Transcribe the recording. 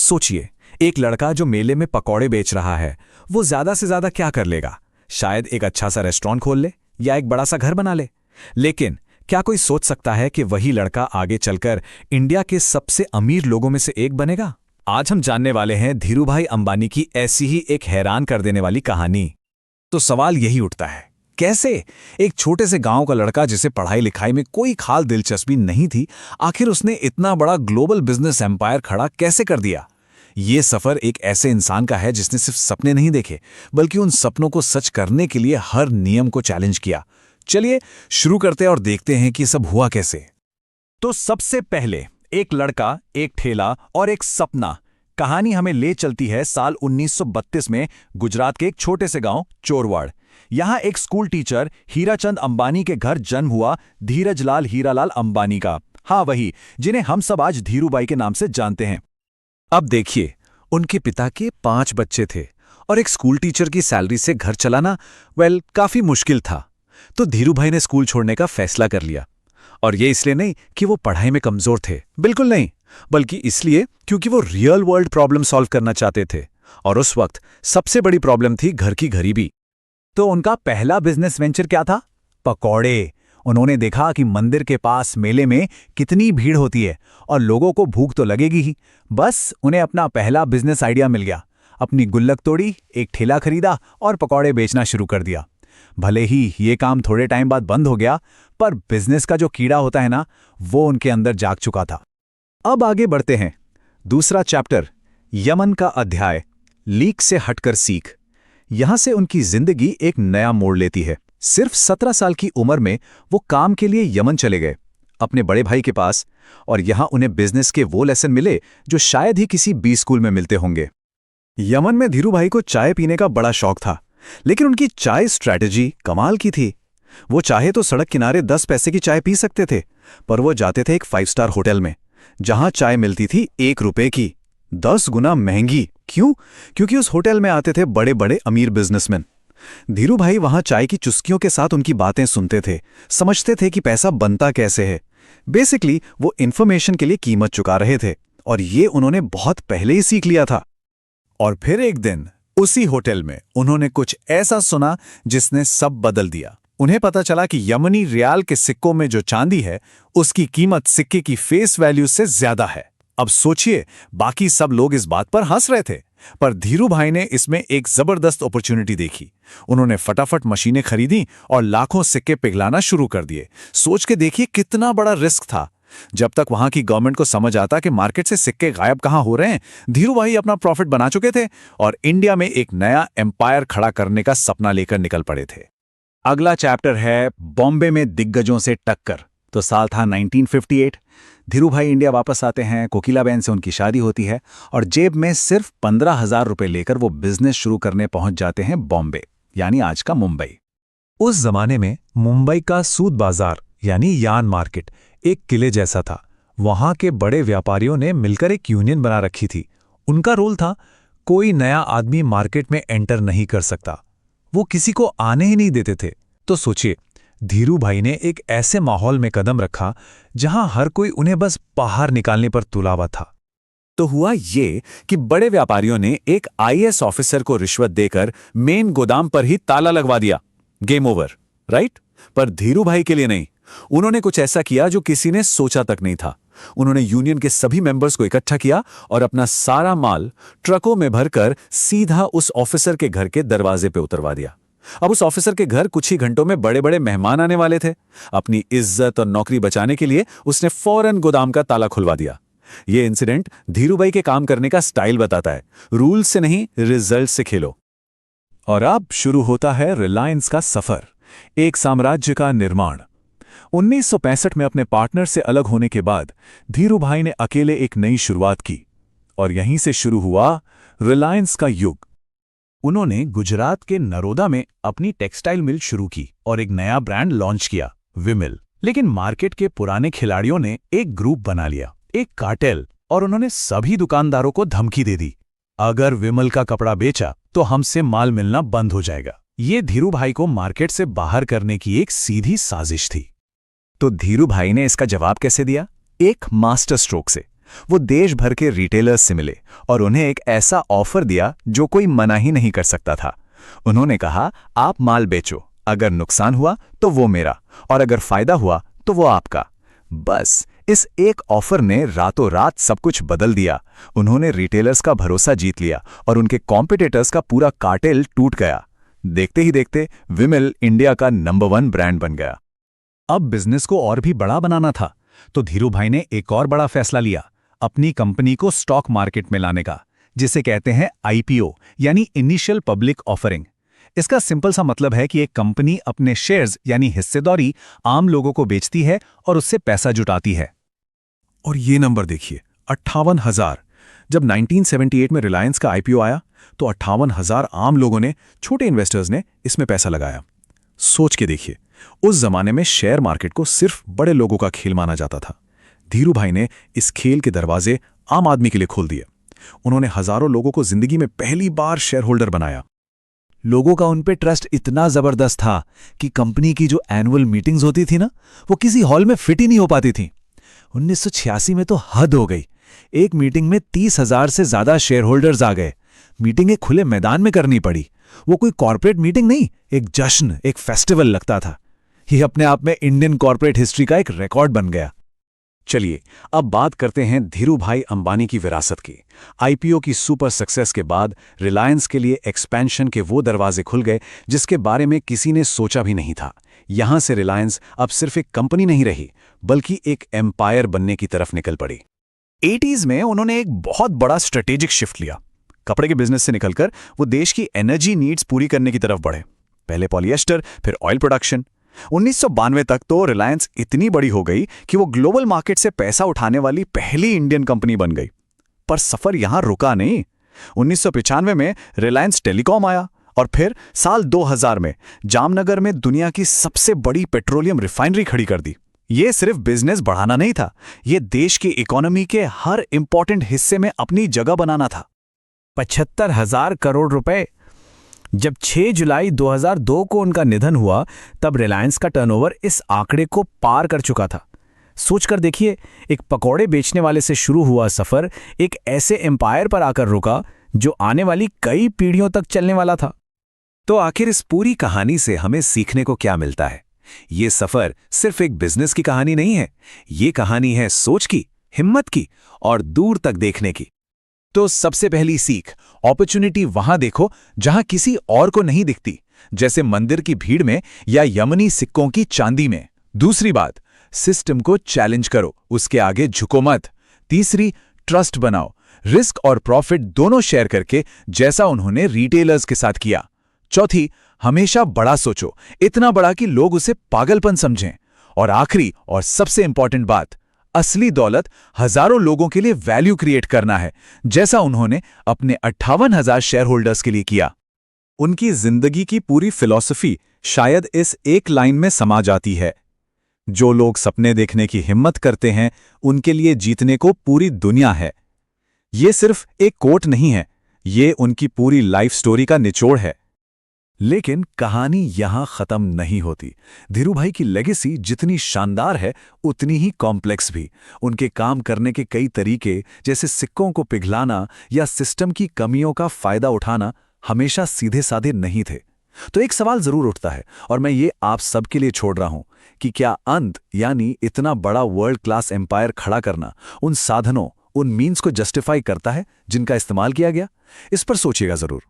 सोचिए, एक लड़का जो मेले में पकौड़े बेच रहा है, वो ज्यादा से ज्यादा क्या कर लेगा? शायद एक अच्छा सा रेस्टोरेंट खोल ले या एक बड़ा सा घर बना ले। लेकिन क्या कोई सोच सकता है कि वही लड़का आगे चलकर इंडिया के सबसे अमीर लोगों में से एक बनेगा? आज हम जानने वाले हैं धीरूभाई अंबानी की ऐसी ही एक हैरान कर देने वाली कहानी। तो सवाल यही उठता है, कैसे एक छोटे से गांव का लड़का जिसे पढ़ाई लिखाई में कोई खास दिलचस्पी नहीं थी, आखिर उसने इतना बड़ा ग्लोबल बिजनेस एम्पायर खड़ा कैसे कर दिया? ये सफर एक ऐसे इंसान का है जिसने सिर्फ सपने नहीं देखे, बल्कि उन सपनों को सच करने के लिए हर नियम को चैलेंज किया। चलिए शुरू करते हैं और देखते हैं कि सब हुआ कैसे। तो सबसे पहले एक लड़का, एक ठेला और एक सपना। कहानी हमें ले चलती है साल 1932 में गुजरात के एक छोटे से गांव चोरवाड़। यहां एक स्कूल टीचर हीराचंद अंबानी के घर जन्म हुआ धीरजलाल हीरालाल अंबानी का। हाँ, वही जिन्हें हम सब आज धीरूभाई के नाम से जानते हैं। अब देखिए, उनके पिता के 5 बच्चे थे और एक स्कूल टीचर की सैलरी से घर चलाना काफी मुश्किल था। तो धीरूभाई ने स्कूल छोड़ने का फैसला कर लिया। और ये इसलिए नहीं कि वो पढ़ाई में कमजोर थे, बिल्कुल नहीं, बल्कि इसलिए क्योंकि वो रियल वर्ल्ड प्रॉब्लम सॉल्व करना चाहते थे। और उस वक्त सबसे बड़ी प्रॉब्लम थी घर की गरीबी। तो उनका पहला बिजनेस वेंचर क्या था? पकौड़े। उन्होंने देखा कि मंदिर के पास मेले में कितनी भीड़ होती है और लोगों को भूख तो लगेगी ही। बस उन्हें अपना पहला बिजनेस आइडिया मिल गया। अपनी गुल्लक तोड़ी, एक ठेला खरीदा और पकौड़े बेचना शुरू कर दिया। भले ही ये काम थोड़े टाइम बाद बंद हो गया, पर बिजनेस का जो कीड़ा होता है ना, वो उनके अंदर जाग चुका था। अब आगे बढ़ते हैं। दूसरा चैप्टर, यमन का अध्याय, लीक से हटकर सीख। यहां से उनकी जिंदगी एक नया मोड़ लेती है। सिर्फ 17 साल की उम्र में वो काम के लिए यमन चले गए, अपने बड़े भाई के पास। और यहां उन्हें बिजनेस के वो लेसन मिले जो शायद ही किसी बी स्कूल में मिलते होंगे। यमन में धीरूभाई को चाय पीने का बड़ा शौक था, लेकिन उनकी चाय स्ट्रैटेजी कमाल की थी। वो चाहे तो सड़क किनारे 10 पैसे की चाय पी सकते थे, पर वो जाते थे एक 5 स्टार होटल में, जहां चाय मिलती थी 1 रुपए की, 10 गुना महंगी। क्यों? क्योंकि उस होटल में आते थे बड़े बड़े अमीर बिजनेसमैन। धीरूभाई वहां चाय की चुस्कियों के साथ उनकी बातें सुनते थे, समझते थे कि पैसा बनता कैसे है। बेसिकली वो इन्फॉर्मेशन के लिए कीमत चुका रहे थे, और ये उन्होंने बहुत पहले ही सीख लिया था। और फिर एक दिन उसी होटल में उन्होंने कुछ ऐसा सुना जिसने सब बदल दिया। उन्हें पता चला कि यमनी रियाल के सिक्कों में जो चांदी है, उसकी कीमत सिक्के की फेस वैल्यू से ज्यादा है। अब सोचिए, बाकी सब लोग इस बात पर हंस रहे थे, पर धीरूभाई ने इसमें एक जबरदस्त अपॉर्चुनिटी देखी। उन्होंने फटाफट मशीनें खरीदी और लाखों सिक्के पिघलाना शुरू कर दिए। सोच के देखिए कितना बड़ा रिस्क था। जब तक वहां की गवर्नमेंट को समझ आता कि मार्केट से सिक्के गायब कहां हो रहे हैं, धीरूभाई अपना प्रॉफिट बना चुके थे और इंडिया में एक नया एम्पायर खड़ा करने का सपना लेकर निकल पड़े थे। अगला चैप्टर है बॉम्बे में दिग्गजों से टक्कर। तो साल था 1958। धीरूभाई इंडिया वापस आते हैं, कोकिलाबेन से उनकी शादी होती है और जेब में सिर्फ 15,000 रुपए लेकर वो बिजनेस शुरू करने पहुंच जाते हैं बॉम्बे, यानी आज का मुंबई। उस जमाने में मुंबई का सूद बाजार यानी यान मार्केट एक किले जैसा था। वहां के बड़े व्यापारियों ने मिलकर एक यूनियन बना रखी थी। उनका रोल था, कोई नया आदमी मार्केट में एंटर नहीं कर सकता। वो किसी को आने ही नहीं देते थे। तो सोचिए, धीरूभाई ने एक ऐसे माहौल में कदम रखा जहां हर कोई उन्हें बस बाहर निकालने पर तुला हुआ था। तो हुआ ये कि बड़े व्यापारियों ने एक IAS ऑफिसर को रिश्वत देकर मेन गोदाम पर ही ताला लगवा दिया। Game over, right? पर धीरूभाई के लिए नहीं। उन्होंने कुछ ऐसा किया जो किसी ने सोचा तक नहीं था। उन्होंने यूनियन के सभी मेंबर्स को इकट्ठा किया और अपना सारा माल ट्रकों में भरकर सीधा उस ऑफिसर के घर के दरवाजे पे उतरवा दिया। अब उस ऑफिसर के घर कुछ ही घंटों में बड़े बड़े मेहमान आने वाले थे। अपनी इज्जत और नौकरी बचाने के लिए उसने फौरन गोदाम का ताला खुलवा दिया। यह इंसिडेंट धीरूभाई के काम करने का स्टाइल बताता है। रूल से नहीं, रिजल्ट से खेलो। और अब शुरू होता है रिलायंस का सफर, एक साम्राज्य का निर्माण। 1965 में अपने पार्टनर से अलग होने के बाद धीरूभाई ने अकेले एक नई शुरुआत की, और यहीं से शुरू हुआ रिलायंस का युग। उन्होंने गुजरात के नरोदा में अपनी टेक्सटाइल मिल शुरू की और एक नया ब्रांड लॉन्च किया, विमिल। लेकिन मार्केट के पुराने खिलाड़ियों ने एक ग्रुप बना लिया, एक कार्टेल, और उन्होंने सभी दुकानदारों को धमकी दे दी, अगर विमल का कपड़ा बेचा तो हमसे माल मिलना बंद हो जाएगा। ये धीरूभाई को मार्केट से बाहर करने की एक सीधी साजिश थी। तो धीरूभाई ने इसका जवाब कैसे दिया? एक मास्टर स्ट्रोक से। वो देश भर के रिटेलर्स से मिले और उन्हें एक ऐसा ऑफर दिया जो कोई मना ही नहीं कर सकता था। उन्होंने कहा, आप माल बेचो, अगर नुकसान हुआ तो वो मेरा, और अगर फायदा हुआ तो वो आपका। बस इस एक ऑफर ने रातों रात सब कुछ बदल दिया। उन्होंने रिटेलर्स का भरोसा जीत लिया और उनके कॉम्पिटिटर्स का पूरा कार्टेल टूट गया। देखते ही देखते विमल इंडिया का नंबर 1 ब्रांड बन गया। अब बिजनेस को और भी बड़ा बनाना था, तो धीरू भाई ने एक और बड़ा फैसला लिया, अपनी कंपनी को स्टॉक मार्केट में लाने का, जिसे कहते हैं आईपीओ यानी इनिशियल पब्लिक ऑफरिंग। इसका सिंपल सा मतलब है कि एक कंपनी अपने शेयर्स यानी हिस्सेदारी आम लोगों को बेचती है और उससे पैसा जुटाती है। और ये नंबर देखिए, 58,000। जब 1978 में रिलायंस का आईपीओ आया तो 58,000 आम लोगों ने, छोटे इन्वेस्टर्स ने इसमें पैसा लगाया। सोच के देखिए, उस जमाने में शेयर मार्केट को सिर्फ बड़े लोगों का खेल माना जाता था। धीरू भाई ने इस खेल के दरवाजे आम आदमी के लिए खोल दिए। उन्होंने हजारों लोगों को जिंदगी में पहली बार शेयर होल्डर बनाया। लोगों का उन पे ट्रस्ट इतना जबरदस्त था कि कंपनी की जो एनुअल मीटिंग्स होती थी ना, वो किसी हॉल में फिट ही नहीं हो पाती थी। 1986 में तो हद हो गई। एक मीटिंग में 30,000 से ज्यादा शेयर होल्डर्स आ गए। मीटिंग एक खुले मैदान में करनी पड़ी। वो कोई कॉर्पोरेट मीटिंग नहीं, एक जश्न, एक फेस्टिवल लगता था। ये अपने आप में इंडियन कॉर्पोरेट हिस्ट्री का एक रिकॉर्ड बन गया। चलिए अब बात करते हैं धीरू भाई अंबानी की विरासत की। आईपीओ की सुपर सक्सेस के बाद रिलायंस के लिए एक्सपेंशन के वो दरवाजे खुल गए जिसके बारे में किसी ने सोचा भी नहीं था। यहां से रिलायंस अब सिर्फ एक कंपनी नहीं रही, बल्कि एक एम्पायर बनने की तरफ निकल पड़ी। 80s में उन्होंने एक बहुत बड़ा स्ट्रेटेजिक शिफ्ट लिया। कपड़े के बिजनेस से निकलकर वो देश की एनर्जी नीड्स पूरी करने की तरफ बढ़े। पहले पॉलिएस्टर, फिर ऑयल प्रोडक्शन। 1992 तक तो रिलायंस इतनी बड़ी हो गई कि वो ग्लोबल मार्केट से पैसा उठाने वाली पहली इंडियन कंपनी बन गई। पर सफर यहां रुका नहीं। 1995 में रिलायंस टेलीकॉम आया और फिर साल 2000 में जामनगर में दुनिया की सबसे बड़ी पेट्रोलियम रिफाइनरी खड़ी कर दी। ये सिर्फ बिजनेस बढ़ाना नहीं था, ये देश की इकोनॉमी के हर इंपॉर्टेंट हिस्से में अपनी जगह बनाना था। 75,000 करोड़ रुपए। जब 6 जुलाई 2002 को उनका निधन हुआ, तब रिलायंस का टर्नओवर इस आंकड़े को पार कर चुका था। सोचकर देखिए, एक पकौड़े बेचने वाले से शुरू हुआ सफर एक ऐसे एम्पायर पर आकर रुका जो आने वाली कई पीढ़ियों तक चलने वाला था। तो आखिर इस पूरी कहानी से हमें सीखने को क्या मिलता है? ये सफर सिर्फ एक बिजनेस की कहानी नहीं है, ये कहानी है सोच की, हिम्मत की और दूर तक देखने की। तो सबसे पहली सीख, अपॉर्चुनिटी वहां देखो जहां किसी और को नहीं दिखती, जैसे मंदिर की भीड़ में या यमनी सिक्कों की चांदी में। दूसरी बात, सिस्टम को चैलेंज करो, उसके आगे झुको मत। तीसरी, ट्रस्ट बनाओ, रिस्क और प्रॉफिट दोनों शेयर करके, जैसा उन्होंने रिटेलर्स के साथ किया। चौथी, हमेशा बड़ा सोचो, इतना बड़ा कि लोग उसे पागलपन समझें। और आखिरी और सबसे इंपॉर्टेंट बात, असली दौलत हजारों लोगों के लिए वैल्यू क्रिएट करना है, जैसा उन्होंने अपने 58,000 शेयर होल्डर्स के लिए किया। उनकी जिंदगी की पूरी फिलॉसफी शायद इस एक लाइन में समा जाती है, जो लोग सपने देखने की हिम्मत करते हैं उनके लिए जीतने को पूरी दुनिया है। ये सिर्फ एक कोट नहीं है, ये उनकी पूरी लाइफ स्टोरी का निचोड़ है। लेकिन कहानी यहां खत्म नहीं होती। धीरू भाई की लेगेसी जितनी शानदार है, उतनी ही कॉम्प्लेक्स भी। उनके काम करने के कई तरीके, जैसे सिक्कों को पिघलाना या सिस्टम की कमियों का फायदा उठाना, हमेशा सीधे साधे नहीं थे। तो एक सवाल जरूर उठता है, और मैं ये आप सबके लिए छोड़ रहा हूं कि क्या अंत यानी इतना बड़ा वर्ल्ड क्लास एम्पायर खड़ा करना उन साधनों, उन मीन्स को जस्टिफाई करता है जिनका इस्तेमाल किया गया? इस पर सोचिएगा जरूर।